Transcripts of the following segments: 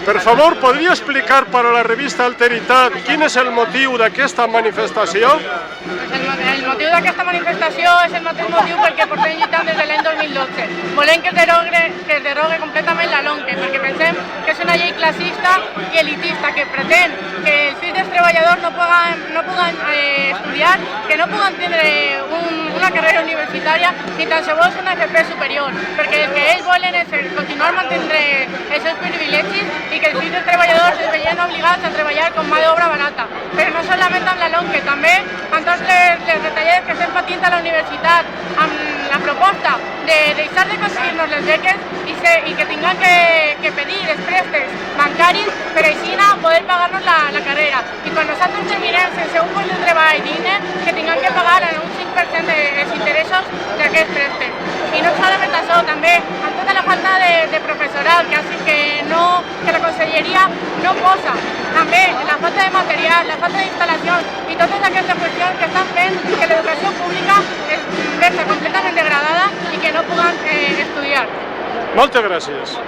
Per favor, podria explicar per a la revista Alteritat quin és el motiu d'aquesta manifestació? El motiu d'aquesta manifestació és el mateix motiu pel que portem lluitant des de l'any 2012. Volem que es derogue completament la LOMQE, perquè pensem que és una llei classista i elitista que pretén que els fills dels treballadors no puguen estudiar, que no puguen tindre una carrera universitària ni tan sols una FP superior, perquè el que ells volen és continuar mantenint els seus privilegis i que els fills dels treballadors es veien obligats a treballar com mà d'obra barata. Però no solament amb la LOMQE, també amb totes les retallades que estem patint a la universitat, amb la proposta de deixar de conseguir-nos les beques i que tinguem que pedir els préstecs bancaris per així poder pagar-nos la carrera. I quan nosaltres terminem sense un lloc de treball digne, que tinguem que pagar un 5% dels interessos d'aquests préstecs. I no solament això, també amb tota la falta de professorat que la conselleria no posa, també la falta de material, la falta d'instal·lacions i totes aquestes qüestions que estan fent que l'educació pública es versa completament degradada i que no puguen estudiar. Moltes gràcies.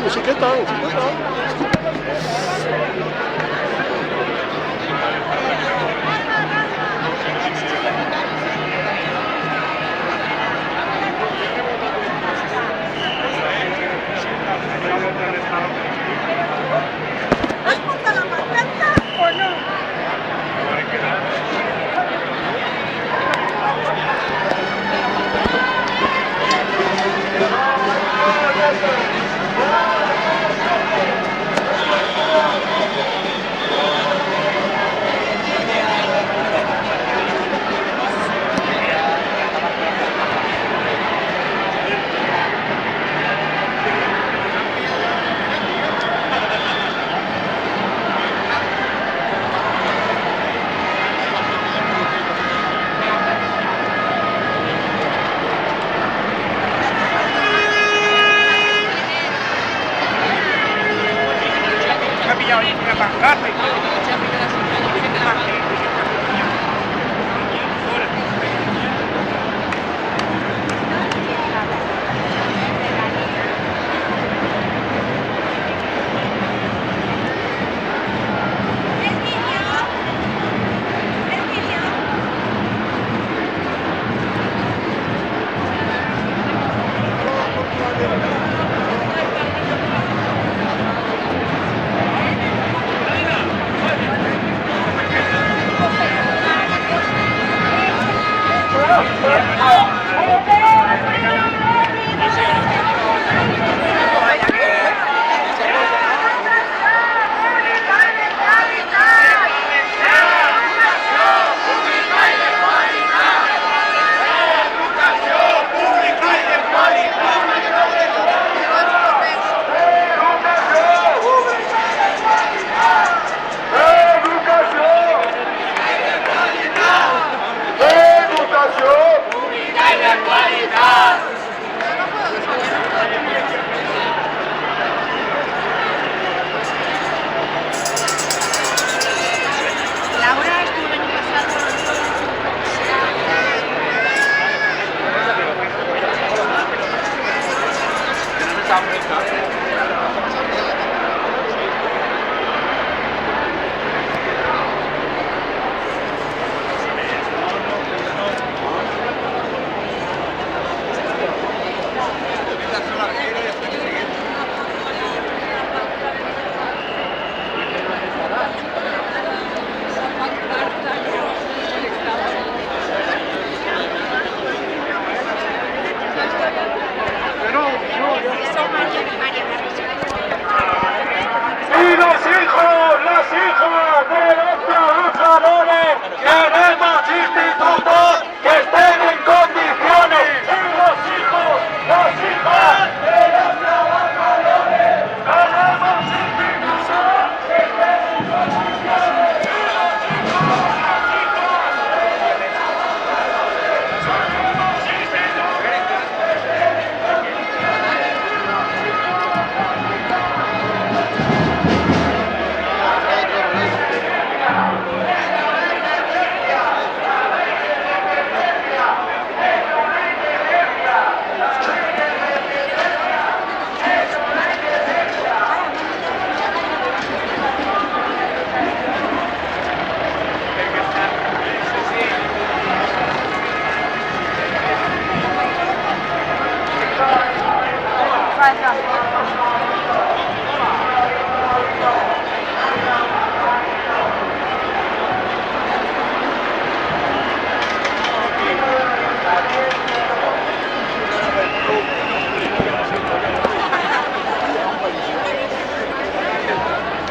musiqueta, musiqueta. Queremos institutos que estén en condiciones. Y los hijos de los trabajadores. Queremos institutos que estén en condiciones. Y los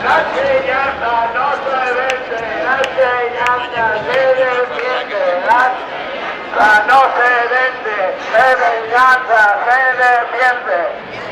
la enseñanza no se vende, la enseñanza se defiende, la no se vende, de venganza se defiende.